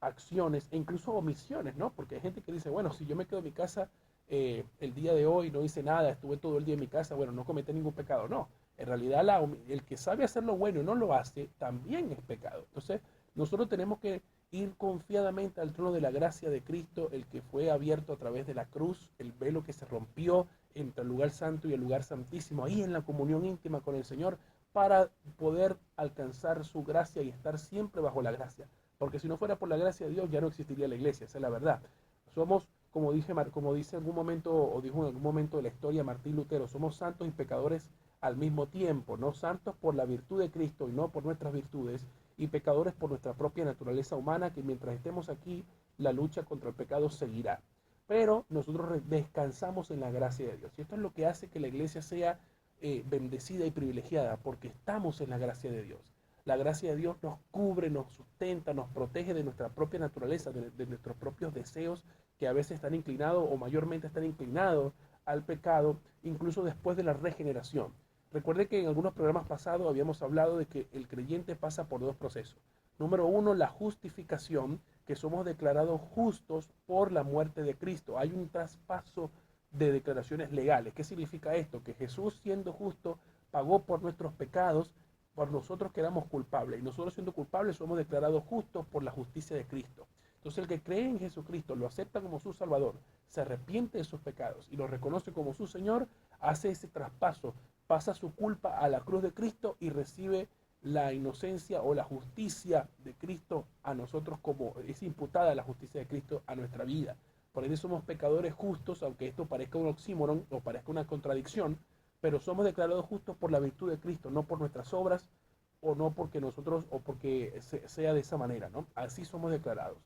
acciones e incluso omisiones, ¿no? Porque hay gente que dice, bueno, si yo me quedo en mi casa el día de hoy no hice nada, estuve todo el día en mi casa, bueno, no cometí ningún pecado. No, en realidad el que sabe hacer lo bueno y no lo hace, también es pecado. Entonces, nosotros tenemos que ir confiadamente al trono de la gracia de Cristo, el que fue abierto a través de la cruz, el velo que se rompió entre el lugar santo y el lugar santísimo, ahí en la comunión íntima con el Señor, para poder alcanzar su gracia y estar siempre bajo la gracia. Porque si no fuera por la gracia de Dios, ya no existiría la iglesia, esa es la verdad. Somos, como dice en algún momento, o dijo en algún momento de la historia Martín Lutero, somos santos y pecadores al mismo tiempo, no santos por la virtud de Cristo y no por nuestras virtudes, y pecadores por nuestra propia naturaleza humana, que mientras estemos aquí, la lucha contra el pecado seguirá. Pero nosotros descansamos en la gracia de Dios. Y esto es lo que hace que la iglesia sea bendecida y privilegiada, porque estamos en la gracia de Dios. La gracia de Dios nos cubre, nos sustenta, nos protege de nuestra propia naturaleza, de nuestros propios deseos que a veces están inclinados o mayormente están inclinados al pecado, incluso después de la regeneración. Recuerde que en algunos programas pasados habíamos hablado de que el creyente pasa por dos procesos. Número uno, la justificación, que somos declarados justos por la muerte de Cristo. Hay un traspaso de declaraciones legales. ¿Qué significa esto? Que Jesús, siendo justo, pagó por nuestros pecados, por nosotros que éramos culpables. Y nosotros, siendo culpables, somos declarados justos por la justicia de Cristo. Entonces, el que cree en Jesucristo, lo acepta como su Salvador, se arrepiente de sus pecados y lo reconoce como su Señor, hace ese traspaso, pasa su culpa a la cruz de Cristo y recibe la inocencia o la justicia de Cristo a nosotros, como es imputada la justicia de Cristo a nuestra vida. Por eso somos pecadores justos, aunque esto parezca un oxímoron o parezca una contradicción, pero somos declarados justos por la virtud de Cristo, no por nuestras obras o no porque nosotros o porque sea de esa manera, ¿no? Así somos declarados.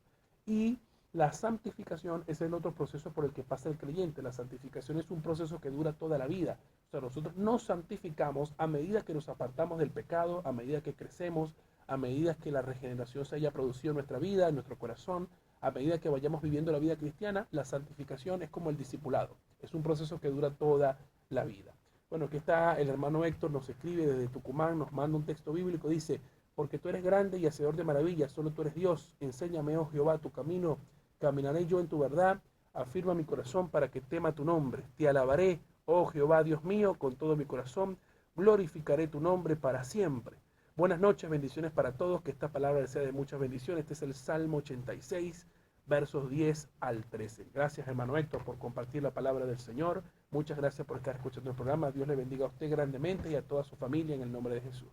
Y la santificación es el otro proceso por el que pasa el creyente. La santificación es un proceso que dura toda la vida. O sea, nosotros nos santificamos a medida que nos apartamos del pecado, a medida que crecemos, a medida que la regeneración se haya producido en nuestra vida, en nuestro corazón, a medida que vayamos viviendo la vida cristiana. La santificación es como el discipulado. Es un proceso que dura toda la vida. Bueno, aquí está el hermano Héctor, nos escribe desde Tucumán, nos manda un texto bíblico, dice: porque tú eres grande y hacedor de maravillas, solo tú eres Dios. Enséñame, oh Jehová, tu camino, caminaré yo en tu verdad. Afirma mi corazón para que tema tu nombre. Te alabaré, oh Jehová, Dios mío, con todo mi corazón. Glorificaré tu nombre para siempre. Buenas noches, bendiciones para todos, que esta palabra sea de muchas bendiciones. Este es el Salmo 86, versos 10 al 13. Gracias, hermano Héctor, por compartir la palabra del Señor. Muchas gracias por estar escuchando el programa. Dios le bendiga a usted grandemente y a toda su familia en el nombre de Jesús.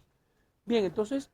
Bien, entonces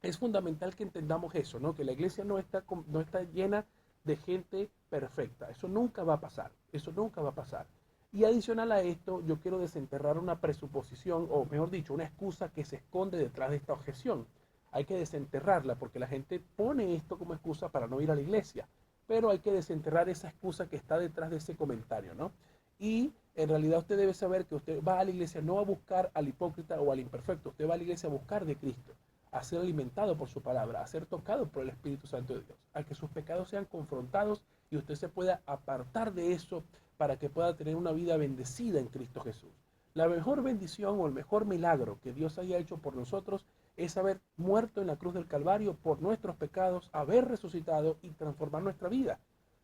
es fundamental que entendamos eso, ¿no? Que la iglesia no está llena de gente perfecta. Eso nunca va a pasar. Eso nunca va a pasar. Y adicional a esto, yo quiero desenterrar una presuposición, o mejor dicho, una excusa que se esconde detrás de esta objeción. Hay que desenterrarla porque la gente pone esto como excusa para no ir a la iglesia. Pero hay que desenterrar esa excusa que está detrás de ese comentario, ¿no? Y en realidad usted debe saber que usted va a la iglesia no a buscar al hipócrita o al imperfecto. Usted va a la iglesia a buscar de Cristo, a ser alimentado por su palabra, a ser tocado por el Espíritu Santo de Dios, a que sus pecados sean confrontados y usted se pueda apartar de eso para que pueda tener una vida bendecida en Cristo Jesús. La mejor bendición o el mejor milagro que Dios haya hecho por nosotros es haber muerto en la cruz del Calvario por nuestros pecados, haber resucitado y transformar nuestra vida.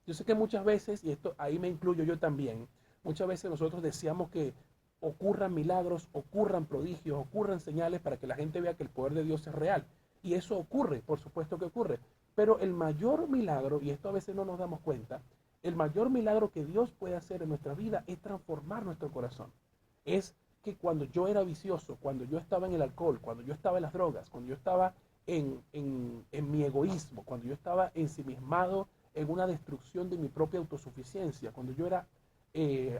Yo sé que muchas veces, y esto ahí me incluyo yo también, muchas veces nosotros deseamos que ocurran milagros, ocurran prodigios, ocurran señales para que la gente vea que el poder de Dios es real. Y eso ocurre, por supuesto que ocurre. Pero el mayor milagro, y esto a veces no nos damos cuenta, el mayor milagro que Dios puede hacer en nuestra vida es transformar nuestro corazón. Es que cuando yo era vicioso, cuando yo estaba en el alcohol, cuando yo estaba en las drogas, cuando yo estaba en mi egoísmo, cuando yo estaba ensimismado en una destrucción de mi propia autosuficiencia, cuando yo era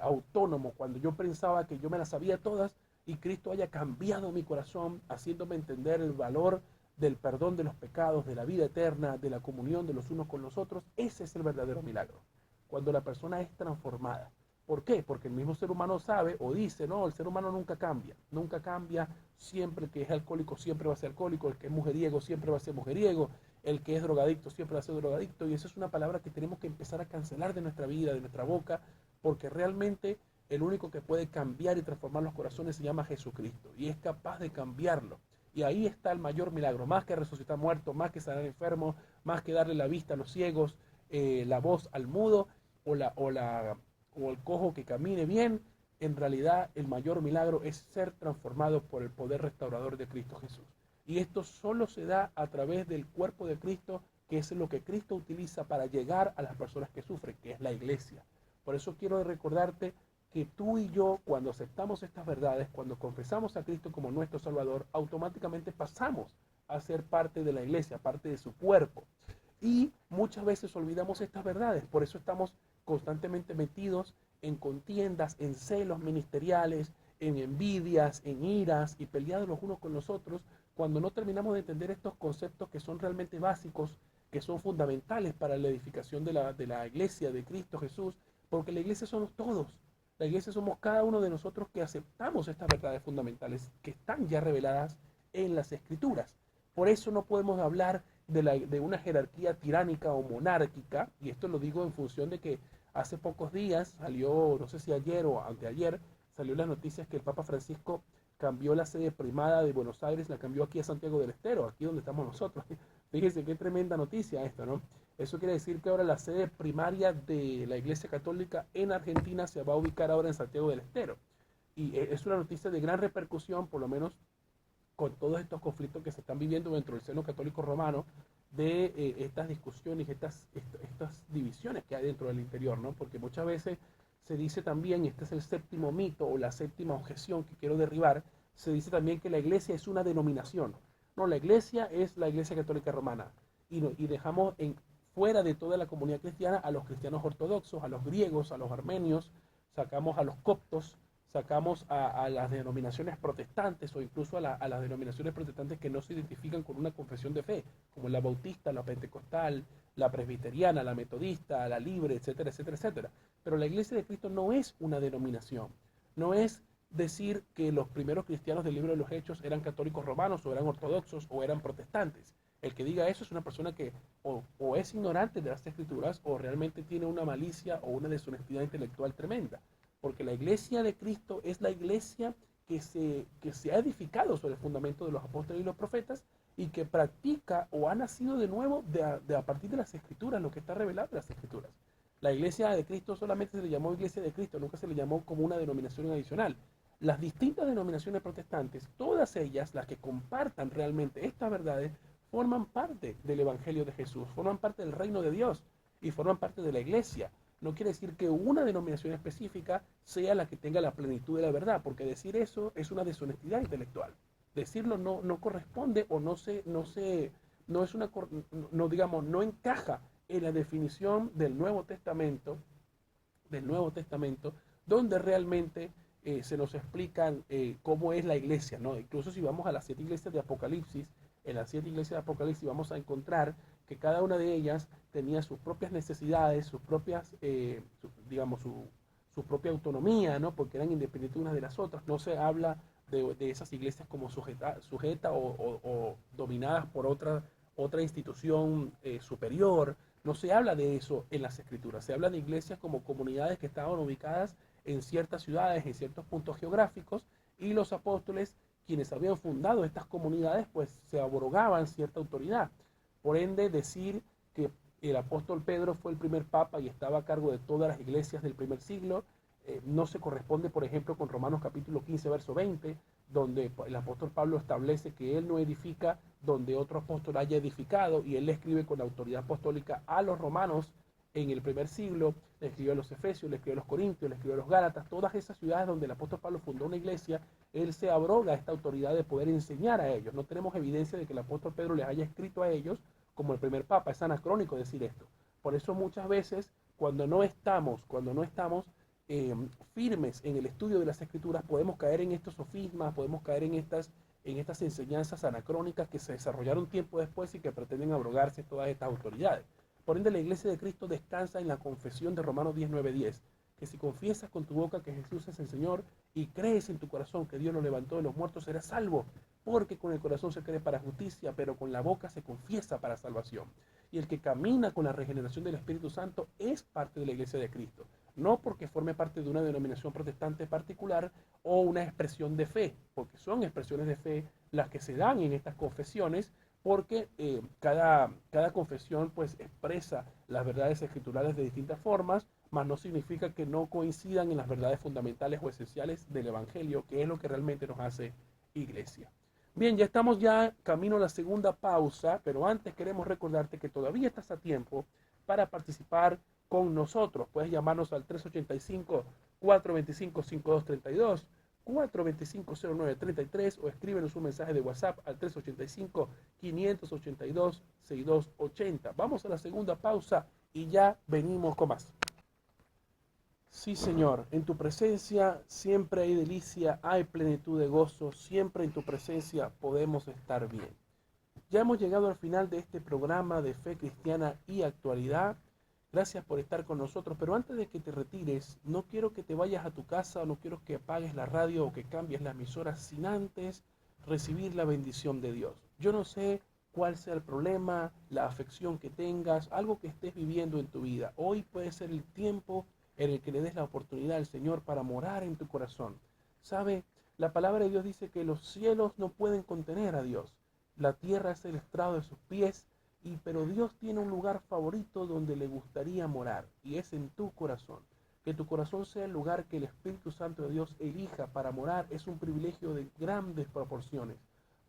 autónomo, cuando yo pensaba que yo me las sabía todas y Cristo haya cambiado mi corazón, haciéndome entender el valor del perdón de los pecados, de la vida eterna, de la comunión de los unos con los otros. Ese es el verdadero milagro, cuando la persona es transformada. ¿Por qué? Porque el mismo ser humano sabe o dice: no, el ser humano nunca cambia, siempre el que es alcohólico siempre va a ser alcohólico, el que es mujeriego siempre va a ser mujeriego, el que es drogadicto siempre va a ser drogadicto. Y esa es una palabra que tenemos que empezar a cancelar de nuestra vida, de nuestra boca, porque realmente el único que puede cambiar y transformar los corazones se llama Jesucristo, y es capaz de cambiarlo. Y ahí está el mayor milagro, más que resucitar muertos, más que sanar enfermos, más que darle la vista a los ciegos, la voz al mudo, o la como el cojo que camine bien, en realidad el mayor milagro es ser transformado por el poder restaurador de Cristo Jesús. Y esto solo se da a través del cuerpo de Cristo, que es lo que Cristo utiliza para llegar a las personas que sufren, que es la iglesia. Por eso quiero recordarte que tú y yo, cuando aceptamos estas verdades, cuando confesamos a Cristo como nuestro Salvador, automáticamente pasamos a ser parte de la iglesia, parte de su cuerpo. Y muchas veces olvidamos estas verdades, por eso estamos constantemente metidos en contiendas, en celos ministeriales, en envidias, en iras y peleados los unos con los otros, cuando no terminamos de entender estos conceptos que son realmente básicos, que son fundamentales para la edificación de la iglesia de Cristo Jesús, porque la iglesia somos todos. La iglesia somos cada uno de nosotros que aceptamos estas verdades fundamentales que están ya reveladas en las Escrituras. Por eso no podemos hablar de una jerarquía tiránica o monárquica, y esto lo digo en función de que hace pocos días salió, no sé si ayer o anteayer, salió las noticias que el Papa Francisco cambió la sede primada de Buenos Aires, la cambió aquí a Santiago del Estero, aquí donde estamos nosotros. Fíjense qué tremenda noticia esto, ¿no? Eso quiere decir que ahora la sede primaria de la Iglesia Católica en Argentina se va a ubicar ahora en Santiago del Estero. Y es una noticia de gran repercusión, por lo menos con todos estos conflictos que se están viviendo dentro del seno católico romano, de estas discusiones, estas divisiones que hay dentro del interior, ¿no? Porque muchas veces se dice también, y este es el séptimo mito o la séptima objeción que quiero derribar, se dice también que la iglesia es una denominación. No, la iglesia es la Iglesia Católica Romana. Y dejamos fuera de toda la comunidad cristiana a los cristianos ortodoxos, a los griegos, a los armenios, sacamos a los coptos, sacamos a las denominaciones protestantes o incluso a las denominaciones protestantes que no se identifican con una confesión de fe, como la bautista, la pentecostal, la presbiteriana, la metodista, la libre, etcétera, etcétera, etcétera. Pero la Iglesia de Cristo no es una denominación, no es decir que los primeros cristianos del libro de los Hechos eran católicos romanos o eran ortodoxos o eran protestantes. El que diga eso es una persona que o es ignorante de las escrituras o realmente tiene una malicia o una deshonestidad intelectual tremenda. Porque la iglesia de Cristo es la iglesia que se ha edificado sobre el fundamento de los apóstoles y los profetas y que practica o ha nacido de nuevo a partir de las escrituras, lo que está revelado en las escrituras. La iglesia de Cristo solamente se le llamó iglesia de Cristo, nunca se le llamó como una denominación adicional. Las distintas denominaciones protestantes, todas ellas, las que compartan realmente estas verdades, forman parte del Evangelio de Jesús, forman parte del reino de Dios y forman parte de la iglesia. No quiere decir que una denominación específica sea la que tenga la plenitud de la verdad, porque decir eso es una deshonestidad intelectual. Decirlo no corresponde o no es una, no digamos, no encaja en la definición del Nuevo Testamento, donde realmente se nos explican cómo es la iglesia, ¿no? Incluso si vamos a las 7 iglesias de Apocalipsis, en las 7 iglesias de Apocalipsis vamos a encontrar que cada una de ellas tenía sus propias necesidades, sus propias, digamos, su propia autonomía, ¿no? Porque eran independientes unas de las otras. No se habla de esas iglesias como sujeta o dominadas por otra institución superior. No se habla de eso en las escrituras. Se habla de iglesias como comunidades que estaban ubicadas en ciertas ciudades, en ciertos puntos geográficos, y los apóstoles, quienes habían fundado estas comunidades, pues se abrogaban cierta autoridad. Por ende, decir que el apóstol Pedro fue el primer papa y estaba a cargo de todas las iglesias del primer siglo, no se corresponde, por ejemplo, con Romanos capítulo 15, verso 20, donde el apóstol Pablo establece que él no edifica donde otro apóstol haya edificado, y él le escribe con la autoridad apostólica a los romanos en el primer siglo, le escribió a los Efesios, le escribió a los Corintios, le escribió a los Gálatas, todas esas ciudades donde el apóstol Pablo fundó una iglesia, él se abroga esta autoridad de poder enseñar a ellos. No tenemos evidencia de que el apóstol Pedro les haya escrito a ellos como el primer papa, es anacrónico decir esto. Por eso muchas veces cuando no estamos firmes en el estudio de las escrituras, podemos caer en estos sofismas, podemos caer en estas enseñanzas anacrónicas que se desarrollaron tiempo después y que pretenden abrogarse todas estas autoridades. Por ende, la iglesia de Cristo descansa en la confesión de Romanos 19:10, que si confiesas con tu boca que Jesús es el Señor y crees en tu corazón que Dios lo levantó de los muertos, serás salvo, porque con el corazón se cree para justicia, pero con la boca se confiesa para salvación. Y el que camina con la regeneración del Espíritu Santo es parte de la iglesia de Cristo, no porque forme parte de una denominación protestante particular o una expresión de fe, porque son expresiones de fe las que se dan en estas confesiones, porque cada confesión pues expresa las verdades escriturales de distintas formas, mas no significa que no coincidan en las verdades fundamentales o esenciales del Evangelio, que es lo que realmente nos hace iglesia. Bien, ya estamos ya camino a la segunda pausa, pero antes queremos recordarte que todavía estás a tiempo para participar con nosotros. Puedes llamarnos al 385-425-5232, 425-0933 o escríbenos un mensaje de WhatsApp al 385-582-6280. Vamos a la segunda pausa y ya venimos con más. Sí, Señor, en tu presencia siempre hay delicia, hay plenitud de gozo, siempre en tu presencia podemos estar bien. Ya hemos llegado al final de este programa de Fe Cristiana y Actualidad. Gracias por estar con nosotros, pero antes de que te retires, no quiero que te vayas a tu casa, no quiero que apagues la radio o que cambies la emisora sin antes recibir la bendición de Dios. Yo no sé cuál sea el problema, la afección que tengas, algo que estés viviendo en tu vida. Hoy puede ser el tiempo en el que le des la oportunidad al Señor para morar en tu corazón. ¿Sabe? La palabra de Dios dice que los cielos no pueden contener a Dios. La tierra es el estrado de sus pies, pero Dios tiene un lugar favorito donde le gustaría morar, y es en tu corazón. Que tu corazón sea el lugar que el Espíritu Santo de Dios elija para morar es un privilegio de grandes proporciones.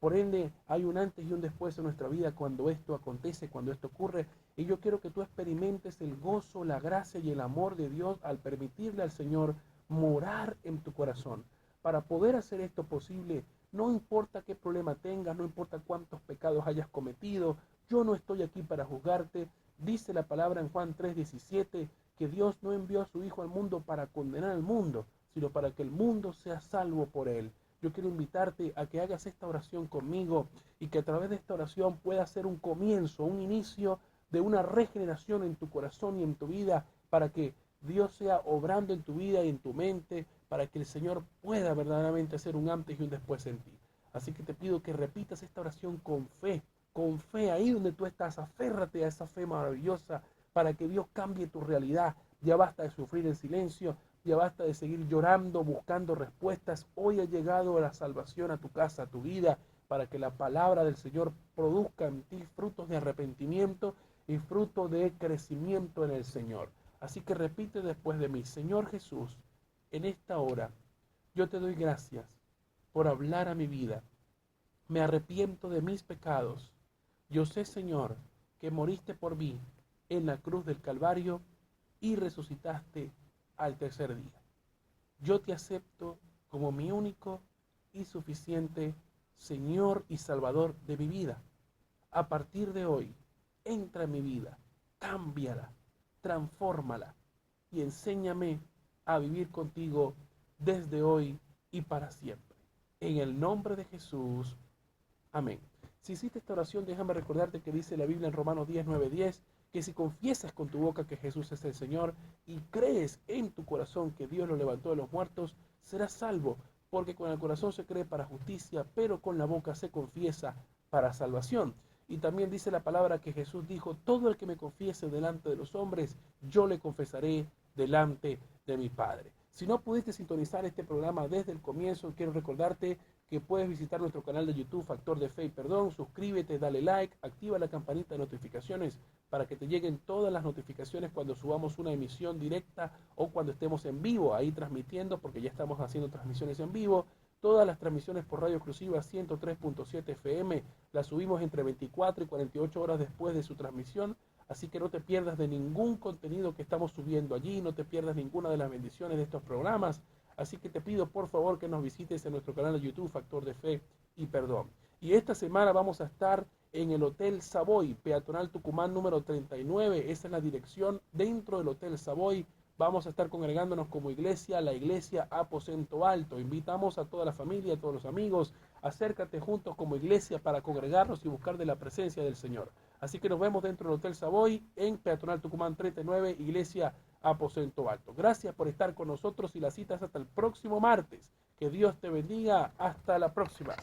Por ende, hay un antes y un después en nuestra vida cuando esto acontece, cuando esto ocurre. Y yo quiero que tú experimentes el gozo, la gracia y el amor de Dios al permitirle al Señor morar en tu corazón. Para poder hacer esto posible, no importa qué problema tengas, no importa cuántos pecados hayas cometido, yo no estoy aquí para juzgarte. Dice la palabra en Juan 3:17 que Dios no envió a su Hijo al mundo para condenar al mundo, sino para que el mundo sea salvo por él. Yo quiero invitarte a que hagas esta oración conmigo y que a través de esta oración pueda ser un comienzo, un inicio de una regeneración en tu corazón y en tu vida para que Dios sea obrando en tu vida y en tu mente, para que el Señor pueda verdaderamente hacer un antes y un después en ti. Así que te pido que repitas esta oración con fe ahí donde tú estás, aférrate a esa fe maravillosa para que Dios cambie tu realidad. Ya basta de sufrir en silencio, ya basta de seguir llorando, buscando respuestas. Hoy ha llegado la salvación a tu casa, a tu vida, para que la palabra del Señor produzca en ti frutos de arrepentimiento y fruto de crecimiento en el Señor. Así que repite después de mí: Señor Jesús, en esta hora yo te doy gracias por hablar a mi vida. Me arrepiento de mis pecados. Yo sé, Señor, que moriste por mí en la cruz del Calvario y resucitaste al tercer día. Yo te acepto como mi único y suficiente Señor y Salvador de mi vida. A partir de hoy, entra en mi vida, cámbiala, transfórmala y enséñame a vivir contigo desde hoy y para siempre. En el nombre de Jesús. Amén. Si hiciste esta oración, déjame recordarte que dice la Biblia en Romanos 10:9-10, que si confiesas con tu boca que Jesús es el Señor y crees en tu corazón que Dios lo levantó de los muertos, serás salvo, porque con el corazón se cree para justicia, pero con la boca se confiesa para salvación. Y también dice la palabra que Jesús dijo: todo el que me confiese delante de los hombres, yo le confesaré delante de mi Padre. Si no pudiste sintonizar este programa desde el comienzo, quiero recordarte que puedes visitar nuestro canal de YouTube Factor de Fe y Perdón. Suscríbete, dale like, activa la campanita de notificaciones para que te lleguen todas las notificaciones cuando subamos una emisión directa o cuando estemos en vivo ahí transmitiendo, porque ya estamos haciendo transmisiones en vivo. Todas las transmisiones por Radio Exclusiva 103.7 FM las subimos entre 24 y 48 horas después de su transmisión. Así que no te pierdas de ningún contenido que estamos subiendo allí, no te pierdas ninguna de las bendiciones de estos programas. Así que te pido por favor que nos visites en nuestro canal de YouTube Factor de Fe y Perdón. Y esta semana vamos a estar en el Hotel Savoy, Peatonal Tucumán número 39. Esa es la dirección dentro del Hotel Savoy. Vamos a estar congregándonos como iglesia, la iglesia Aposento Alto. Invitamos a toda la familia, a todos los amigos. Acércate juntos como iglesia para congregarnos y buscar de la presencia del Señor. Así que nos vemos dentro del Hotel Savoy en Peatonal Tucumán 39, iglesia Aposento Alto. Gracias por estar con nosotros y la cita es hasta el próximo martes. Que Dios te bendiga. Hasta la próxima.